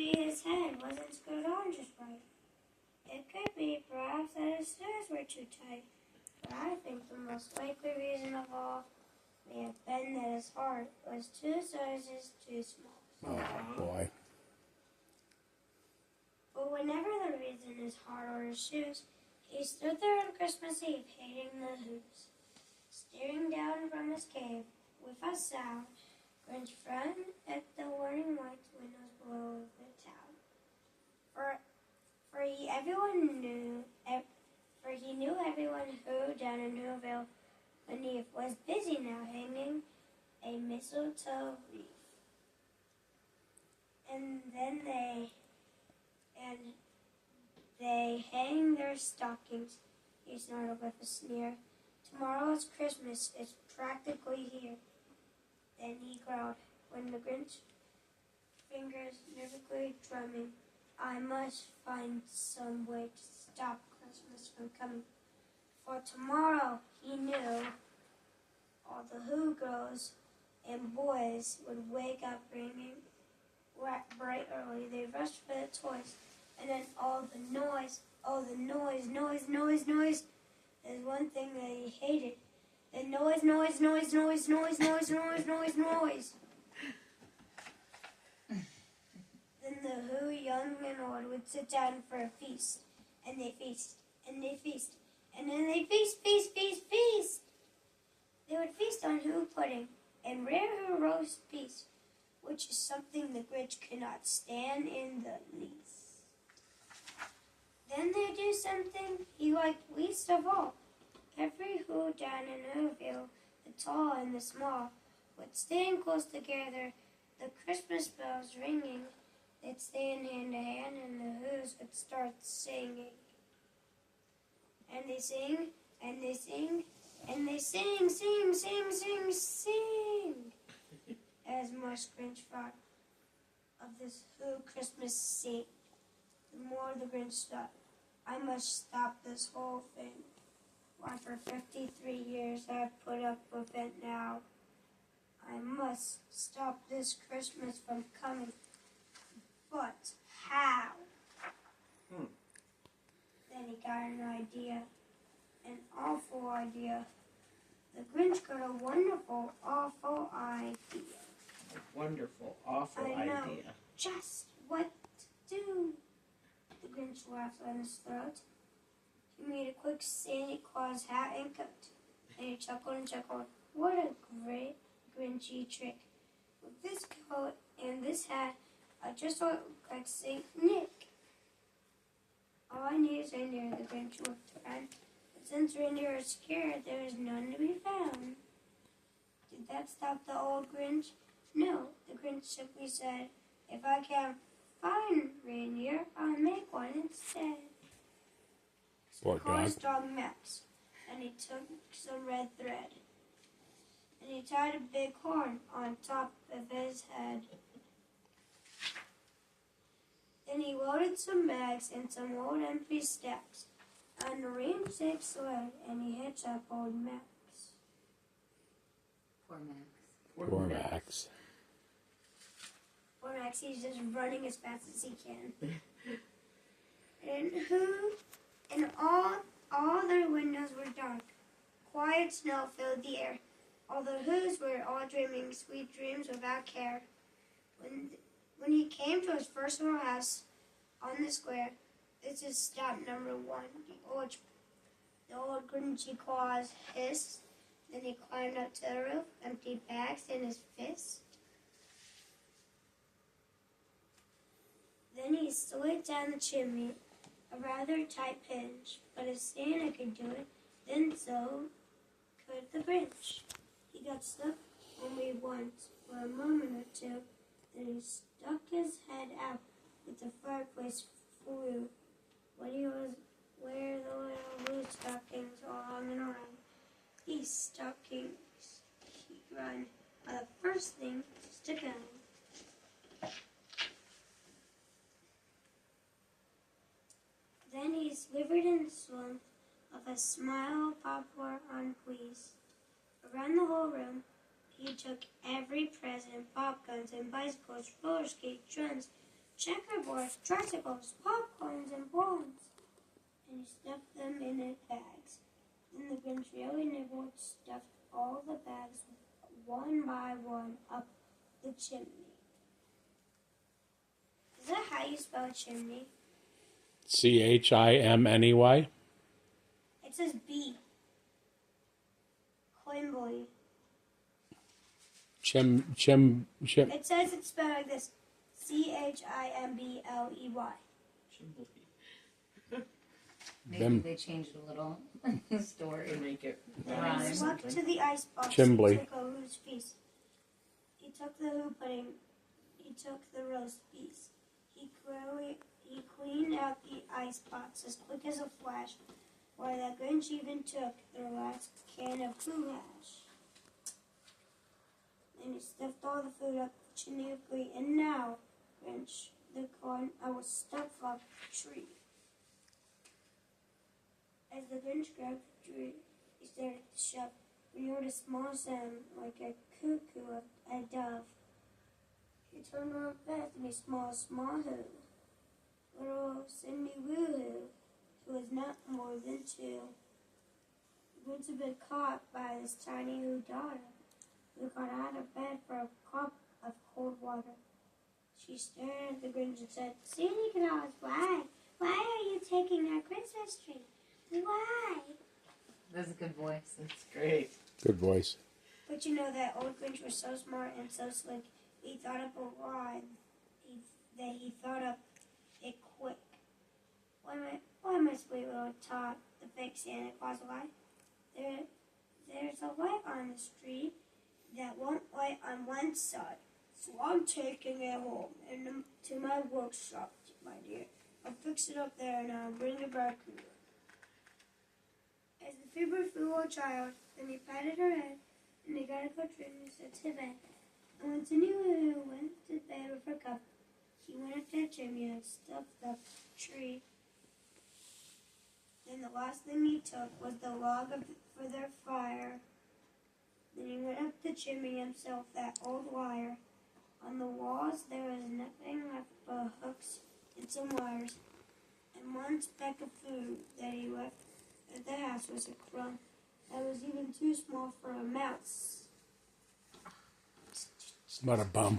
maybe his head wasn't screwed on just right. It could be perhaps that his screws were too tight. But I think the most likely reason of all may have been that his heart was 2 sizes too small. Oh, boy. But whenever the reason is heart or his shoes, he stood there on Christmas Eve hating the Who's, staring down from his cave with a sound. Grinch frowned at the warning white windows below the town. For he knew everyone who down in Newville beneath was busy now hanging a mistletoe wreath. And then they hang their stockings, he snarled with a sneer. Tomorrow is Christmas, it's practically here. Then he growled, when the Grinch fingers nervously drumming, I must find some way to stop Christmas from coming. For tomorrow, he knew, all the Who girls and boys would wake up bright early. They rushed for the toys, and then all the noise. There's one thing that he hated. The noise. Then the Who, young and old, would sit down for a feast. And they feast. And they feast. And then they feast. They would feast on Who pudding and rare Who roast beef, which is something the Grinch could not stand in the least. Then they do something he liked least of all. Every Who down in Whoville, the tall and the small, would stand close together, the Christmas bells ringing. They'd stand hand to hand, and the Who's would start singing. And they sing, and they sing, and they sing. As much Grinch thought of this Who Christmas scene, the more the Grinch thought, I must stop this whole thing. Why, for 53 years I've put up with it now. I must stop this Christmas from coming. But how? Then he got an idea, an awful idea. The Grinch got a wonderful, awful idea. A wonderful, awful I know idea. just what to do. The Grinch laughed on his throat. He made a quick Santa Claus hat and coat. And he chuckled and chuckled. What a great Grinchy trick. With this coat and this hat, I just look like Saint Nick. All I need is reindeer, the Grinch looked around. But since reindeer are scared, there is none to be found. Did that stop the old Grinch? No, the Grinch simply said, if I can't find reindeer, I'll make one instead. Poor Called his dog. dog Max, and he took some red thread, and he tied a big horn on top of his head. Then he loaded some bags and some old empty stacks on a ring-shaped sled, and he hitched up old Max. Poor Max. Poor Max. Poor Max, he's just running as fast as he can. And all their windows were dark. Quiet snow filled the air. All the Who's were all dreaming sweet dreams without care. When he came to his first little house on the square, this is stop number 1. The old Grinchy Claus hissed. Then he climbed up to the roof, empty bags in his fist. Then he slid down the chimney, a rather tight pinch, but if Santa could do it, then so could the Grinch. He got stuck only once, for a moment or two, then he stuck his head out with the fireplace flue. When he was where the little blue stockings all hung and around, these stockings, he cried, are the first thing to stick out. Then he slivered and swung of a smile of popcorn on please. Around the whole room, he took every present, pop guns and bicycles, roller skates, drums, checkerboards, tricycles, popcorns, and balloons. And he stuffed them in his bags. Then the Grinch really nibbled, stuffed all the bags one by one up the chimney. Is that how you spell chimney? Chimney. It says B. Quimbley. Chim. It says it's spelled like this. Chimbley. Chimbley. Maybe Them- they changed a little story. To make it Then rhyme he or walked to something. the icebox Chimbley. and took a roast piece. He took the who pudding. He took the roast piece. He cleaned out the icebox as quick as a flash, while the Grinch even took the last can of Pooh hash. Then he stuffed all the food up the chimney of glee, and now, Grinch, the corn I was stuffed up the tree. As the Grinch grabbed the tree, he started to shove. He heard a small sound like a cuckoo of a dove. He turned around fast and he smelled a small who. Little Cindy Woo-Hoo, who was not more than 2. The Grinch had been caught by this tiny Who daughter, who got out of bed for a cup of cold water. She stared at the Grinch and said, Santa Claus, why? Why are you taking our Christmas tree? Why? That's a good voice. That's great. Good voice. But you know that old Grinch was so smart and so slick, he thought up a lie that he thought up it quick. Why, my sweet little tot, the fake Santa Claus lie? There's a light on the street that won't light on one side. So I'm taking it home and to my workshop, my dear. I'll fix it up there and I'll bring it back here. As the fever flew a child, then he patted her head, and they got a good drink and said to bed. And when Cindy Lou went to bed with her cup, he went up to the chimney and stuffed the tree. Then the last thing he took was the log for their fire. Then he went up the chimney himself, that old liar. On the walls there was nothing left but hooks and some wires, and one speck of food that he left at the house was a crumb that was even too small for a mouse. What a bum.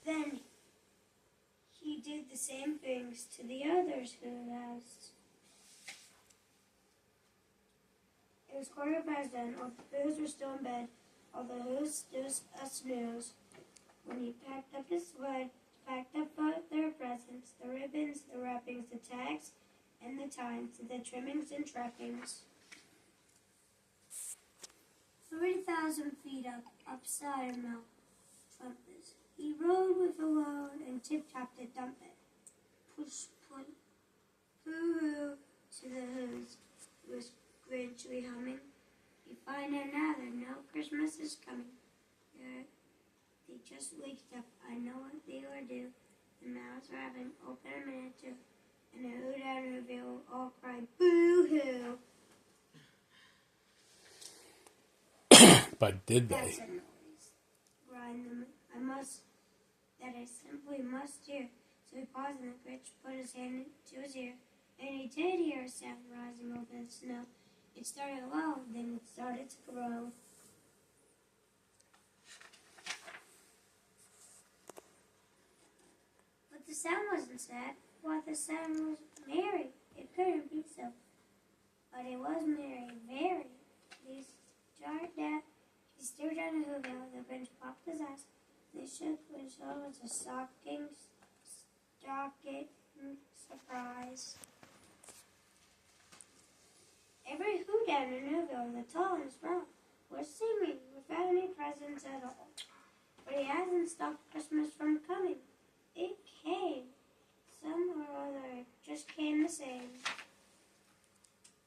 Then he did the same things to the others who house. It was 10:15. All the Who's were still in bed. All the Who's still a snooze. When he packed up his sled, packed up their presents, the ribbons, the wrappings, the tags, and the times, the trimmings and trappings. 3,000 feet up, upside Mount Trumpet. He rode with a load and tip-topped to dump it. Push, poo-hoo to the Who's, was gratefully humming. You find out now that no Christmas is coming. They just waked up. I know what they will do. The mouse rabbit opened a minute too, and the Who down Whoville all cried boo-hoo. But did That's they? a noise. Grind them. I simply must hear. So he paused and the Grinch put his hand to his ear, and he did hear a sound rising over the snow. It started low, then it started to grow. But the sound wasn't sad. Why, the sound was merry. It couldn't be so. But it was merry, very. He stared down at Whoville. The Grinch popped his eyes. They shook when it was a shocking surprise. Every Who down in Whoville, the tall and small, was singing without any presents at all. But he hasn't stopped Christmas from coming. It came. Some or other, it just came the same.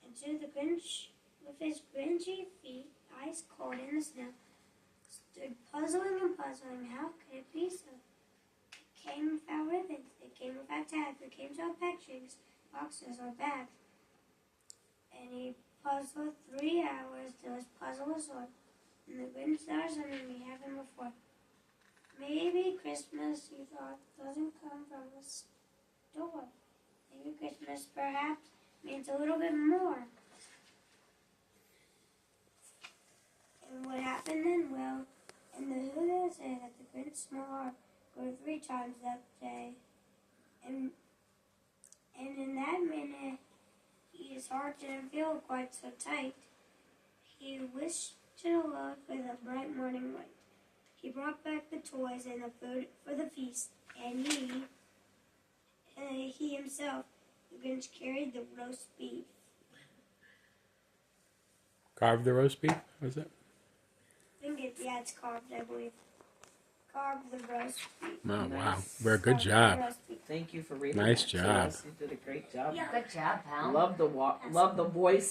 And so the Grinch, with his grinchy feet, ice cold in the snow, stood puzzling and puzzling. How could it be so? It came without ribbons. It came without tags. It came without packagings, boxes, or bags. And he puzzled 3 hours till his puzzle was solved. And the Grinch never said anything happened before. Maybe Christmas, you thought, doesn't come from a store. Maybe Christmas, perhaps, means a little bit more. And what happened then? Well, in the Who they say that the Grinch's small heart grew 3 times that day. And in that minute, his heart didn't feel quite so tight. He wished to the Lord for the bright morning light. He brought back the toys and the food for the feast, and he himself, the Grinch, carried the roast beef. Carved the roast beef? Was it? I think it's carved, I believe. Carved the roast beef. Oh, wow. Nice. Very good Carved the job. roast beef. Thank you for reading. Nice that to job. us. You did a great job. Yeah. Good job, pal. Love the voice.